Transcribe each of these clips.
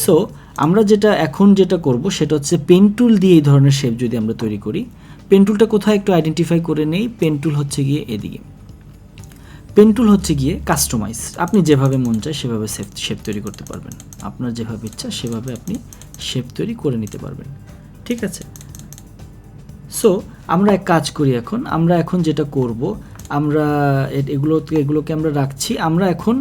So আমরা এখন যেটা করব সেটা হচ্ছে পেন টুল দিয়ে এই ধরনের শেপ যদি আমরা তৈরি করি, পেন টুলটা কোথায় একটু আইডেন্টিফাই করে নেই। পেন টুল হচ্ছে গিয়ে এদিকে, পেন টুল হচ্ছে গিয়ে কাস্টমাইজ, আপনি যেভাবে মন চায় সেভাবে শেপ তৈরি করতে পারবেন, আপনার যেভাবে ইচ্ছা সেভাবে আপনি শেপ তৈরি করে নিতে পারবেন, ঠিক আছে। সো আমরা এক কাজ করি, আমরা এখন যেটা করব, আমরা এগুলোকে আমরা রাখছি। আমরা এখন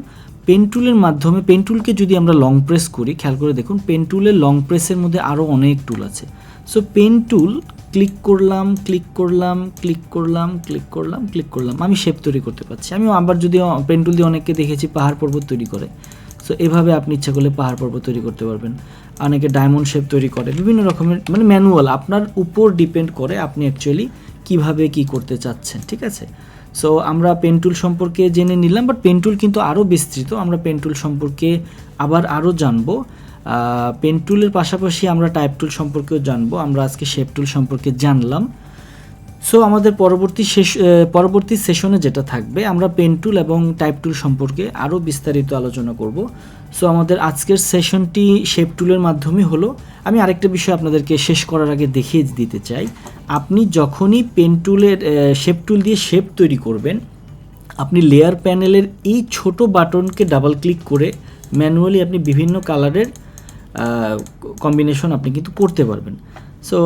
পেন টুলের মাধ্যমে, পেন টুলকে যদি আমরা লং প্রেস করি, খেয়াল করে দেখুন পেন টুলের লং প্রেসের মধ্যে আরও অনেক টুল আছে। সো পেন টুল ক্লিক করলাম, ক্লিক করলাম, ক্লিক করলাম, ক্লিক করলাম, ক্লিক করলাম, আমি শেপ তৈরি করতে পারছি। আমি আবার যদি পেন টুল দিয়ে অনেককে দেখেছি পাহাড় পর্বত তৈরি করে, সো এভাবে আপনি ইচ্ছা করলে পাহাড় পর্বত তৈরি করতে পারবেন। অনেকে ডায়মন্ড শেপ তৈরি করে, বিভিন্ন রকমের, মানে ম্যানুয়াল, আপনার উপর ডিপেন্ড করে আপনি অ্যাকচুয়ালি কীভাবে কী করতে চাচ্ছেন, ঠিক আছে। সো আমরা পেন টুল সম্পর্কে জেনে নিলাম, বাট পেন টুল কিন্তু আরও বিস্তৃত, আমরা পেন টুল সম্পর্কে আবার আরও জানবো। পেন টুলের পাশাপাশি আমরা টাইপ টুল সম্পর্কেও জানবো। আমরা আজকে শেপ টুল সম্পর্কে জানলাম। সো আমাদের পরবর্তী সেশনে যেটা থাকবে, আমরা পেন টুল এবং টাইপ টুল সম্পর্কে আরও বিস্তারিত আলোচনা করব। সো আমাদের আজকের সেশনটি শেপ টুলের মাধ্যমে হলো। আমি আরেকটা বিষয় আপনাদেরকে শেষ করার আগে দেখিয়ে দিতে চাই, আপনি যখনই পেন টুলের শেপ টুল দিয়ে শেপ তৈরি করবেন, আপনি লেয়ার প্যানেলের এই ছোট বাটনকে ডাবল ক্লিক করে ম্যানুয়ালি আপনি বিভিন্ন কালারের কম্বিনেশন আপনি কিন্তু করতে পারবেন। সো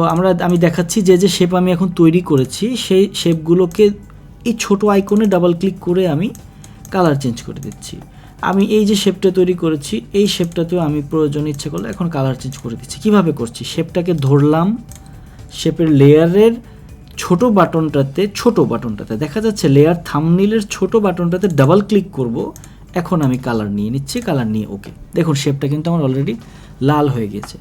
আমি দেখাচ্ছি যে শেপ আমি এখন তৈরি করেছি, সেই শেপগুলোকে এই ছোট আইকনে ডাবল ক্লিক করে আমি কালার চেঞ্জ করে দিচ্ছি। আমি এই যে শেপটা তৈরি করেছি, এই শেপটাতেও আমি প্রয়োজন ইচ্ছে করলে এখন কালার চেঞ্জ করে দিচ্ছি। কিভাবে করছি, শেপটাকে ধরলাম, শেপের লেয়ারের ছোট বাটনটাতে দেখা যাচ্ছে লেয়ার থাম্বনেইলের ছোট বাটনটাতে ডাবল ক্লিক করব। এখন আমি কালার নিয়ে নিচ্ছি, কালার নিয়ে ওকে, দেখুন শেপটা কিন্তু আমার অলরেডি লাল হয়ে গেছে।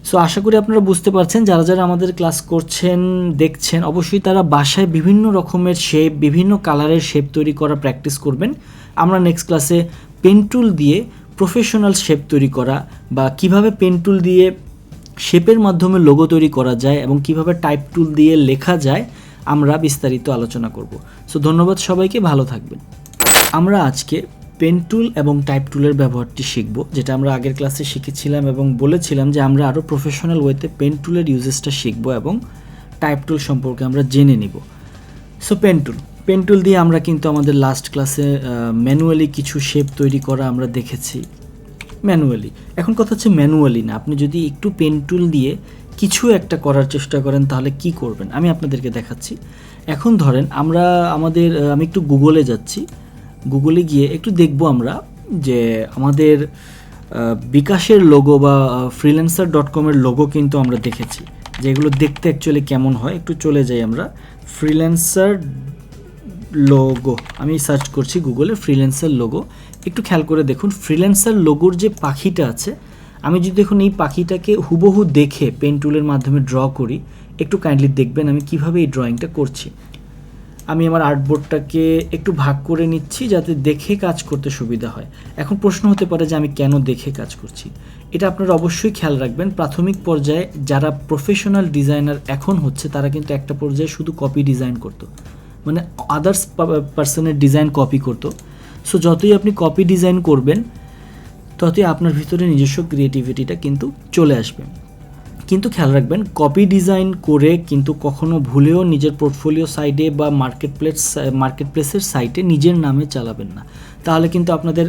সো আশা করি আপনারা বুঝতে পারছেন, যারা যারা আমাদের ক্লাস করছেন দেখছেন, অবশ্যই তারা বাসায় বিভিন্ন রকমের শেপ, বিভিন্ন কালারের শেপ তৈরি করা প্র্যাকটিস করবেন। আমরা নেক্সট ক্লাসে পেন টুল দিয়ে প্রফেশনাল শেপ তৈরি করা, বা কিভাবে পেন টুল দিয়ে শেপের মাধ্যমে লোগো তৈরি করা যায় এবং কিভাবে টাইপ টুল দিয়ে লেখা যায়, আমরা বিস্তারিত আলোচনা করব। সো ধন্যবাদ সবাইকে, ভালো থাকবেন। আমরা আজকে পেন টুল এবং টাইপ টুলের ব্যবহারটি শিখব, যেটা আমরা আগের ক্লাসে শিখেছিলাম এবং বলেছিলাম যে আমরা আরও প্রফেশনাল ওয়েতে পেন টুলের ইউজেসটা শিখব এবং টাইপ টুল সম্পর্কে আমরা জেনে নিব। সো পেন টুল দিয়ে আমরা কিন্তু আমাদের লাস্ট ক্লাসে ম্যানুয়ালি কিছু শেপ তৈরি করা আমরা দেখেছি, ম্যানুয়ালি। এখন কথা হচ্ছে ম্যানুয়ালি না, আপনি যদি একটু পেন টুল দিয়ে কিছু একটা করার চেষ্টা করেন তাহলে কি করবেন আমি আপনাদেরকে দেখাচ্ছি। এখন ধরেন আমি একটু গুগলে যাচ্ছি, গুগলে গিয়ে একটু দেখব আমরা যে আমাদের বিকাশের লোগো বা freelancer.com-এর লোগো কিন্তু আমরা দেখেছি, যেগুলো দেখতে অ্যাকচুয়ালি কেমন হয়। একটু চলে যাই আমরা, ফ্রিল্যান্সার লোগো, আমি সার্চ করছি গুগলে ফ্রিল্যান্সার লোগো। একটু খেয়াল করে দেখুন ফ্রিল্যান্সার লোগোর যে পাখিটা আছে, আমি যদি দেখুন এই পাখিটাকে হুবহু দেখে পেন টুলের মাধ্যমে ড্র করি, একটু কাইন্ডলি দেখবেন আমি কিভাবে এই ড্রয়িংটা করছি। আমি আমার আর্টবোর্ডটাকে একটু ভাগ করে নিচ্ছি যাতে দেখে কাজ করতে সুবিধা হয়। এখন প্রশ্ন হতে পারে যে আমি কেন দেখে কাজ করছি, এটা আপনারা অবশ্যই খেয়াল রাখবেন। প্রাথমিক পর্যায়ে যারা প্রফেশনাল ডিজাইনার এখন হচ্ছে, তারা কিন্তু একটা পর্যায়ে শুধু কপি ডিজাইন করতো, মানে আদার্স পার্সনের ডিজাইন কপি করতো। সো যতই আপনি কপি ডিজাইন করবেন, ততই আপনার ভিতরে নিজস্ব ক্রিয়েটিভিটিটা কিন্তু চলে আসবে। কিন্তু খেয়াল রাখবেন, কপি ডিজাইন করে কিন্তু কখনো ভুলেও নিজের পোর্টফোলিও সাইটে বা মার্কেটপ্লেসের সাইটে নিজের নামে চালাবেন না, তাহলে কিন্তু আপনাদের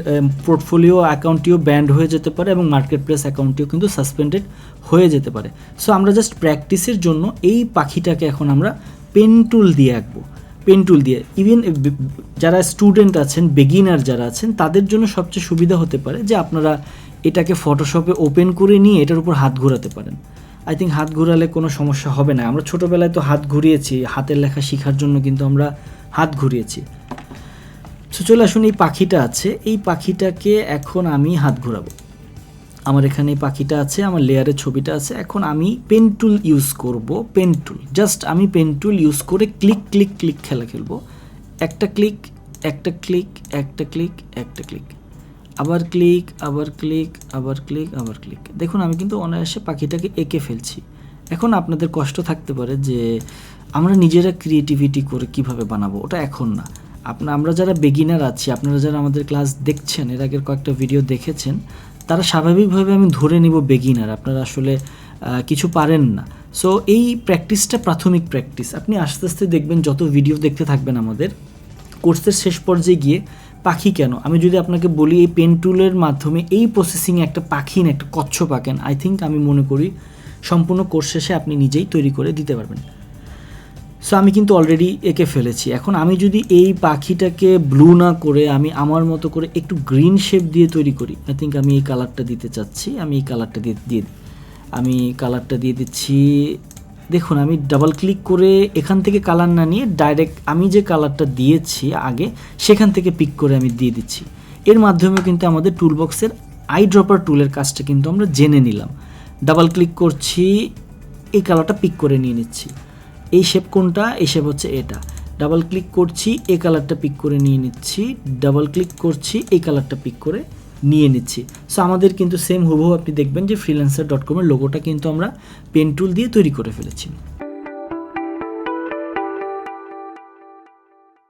পোর্টফোলিও অ্যাকাউন্টটিও ব্যান্ড হয়ে যেতে পারে এবং মার্কেটপ্লেস অ্যাকাউন্টটিও কিন্তু সাসপেন্ডেড হয়ে যেতে পারে। সো আমরা জাস্ট প্র্যাকটিসের জন্য এই পাখিটাকে এখন আমরা পেন টুল দিয়ে আঁকবো। পেন টুল দিয়ে ইভেন যারা স্টুডেন্ট আছেন, বিগিনার যারা আছেন, তাদের জন্য সবচেয়ে সুবিধা হতে পারে যে আপনারা এটাকে ফটোশপে ওপেন করে নিয়ে এটার উপর হাত ঘোরাতে পারেন। আই থিঙ্ক হাত ঘোরালে কোনো সমস্যা হবে না। আমরা ছোটোবেলায় তো হাত ঘুরিয়েছি, হাতের লেখা শেখার জন্য কিন্তু আমরা হাত ঘুরিয়েছি। সো চলে আসুন, এই পাখিটা আছে, এই পাখিটাকে এখন আমি হাত ঘোরাবো। আমার এখানে এই পাখিটা আছে, আমার লেয়ারের ছবিটা আছে। এখন আমি পেন টুল ইউজ করব, পেন টুল জাস্ট আমি পেন টুল ইউজ করে ক্লিক ক্লিক ক্লিক খেলা খেলবো। একটা ক্লিক, একটা ক্লিক, একটা ক্লিক, একটা ক্লিক, আবার ক্লিক, আবার ক্লিক, আবার ক্লিক, আবার ক্লিক। দেখুন আমি কিন্তু অনায়াসে পাখিটাকে এঁকে ফেলছি। এখন আপনাদের কষ্ট থাকতে পারে যে আমরা নিজেরা ক্রিয়েটিভিটি করে কিভাবে বানাবো, ওটা এখন না। আমরা যারা বিগিনার আছি, আপনারা যারা আমাদের ক্লাস দেখছেন, এর আগের কয়েকটা ভিডিও দেখেছেন, তারা স্বাভাবিকভাবে আমি ধরে নিব বেগিনার, আপনারা আসলে কিছু পারেন না। সো এই প্র্যাকটিসটা প্রাথমিক প্র্যাকটিস, আপনি আস্তে আস্তে দেখবেন যত ভিডিও দেখতে থাকবেন আমাদের কোর্সের শেষ পর্যায়ে গিয়ে পাখি কেন, আমি যদি আপনাকে বলি এই পেন টুলের মাধ্যমে এই প্রসেসিংয়ে একটা পাখি না একটা কচ্ছপ আঁকেন, আই থিঙ্ক আমি মনে করি সম্পূর্ণ কোর্স শেষে আপনি নিজেই তৈরি করে দিতে পারবেন। সো আমি কিন্তু অলরেডি এঁকে ফেলেছি। এখন আমি যদি এই পাখিটাকে ব্লু না করে আমি আমার মতো করে একটু গ্রিন শেপ দিয়ে তৈরি করি, আই থিঙ্ক আমি এই কালারটা দিতে চাচ্ছি, আমি এই কালারটা আমি কালারটা দিয়ে দিচ্ছি। দেখুন আমি ডাবল ক্লিক করে এখান থেকে কালার না নিয়ে ডাইরেক্ট আমি যে কালারটা দিয়েছি আগে সেখান থেকে পিক করে আমি দিয়ে দিচ্ছি। এর মাধ্যমে কিন্তু আমাদের টুলবক্সের আই ড্রপার টুলের কাজটা কিন্তু আমরা জেনে নিলাম। ডাবল ক্লিক করছি, এই কালারটা পিক করে নিয়ে নিচ্ছি। এই শেপ কোনটা, এই শেপ হচ্ছে এটা। ডাবল ক্লিক করছি, এই কালারটা পিক করে নিয়ে নিচ্ছি। ডাবল ক্লিক করছি, এই কালারটা পিক করে নিয়ে নিচ্ছি। সো আমাদের কিন্তু সেম হুবহু আপনি দেখবেন যে freelancer.com এর লোগোটা কিন্তু আমরা পেন টুল দিয়ে তৈরি করে ফেলেছি।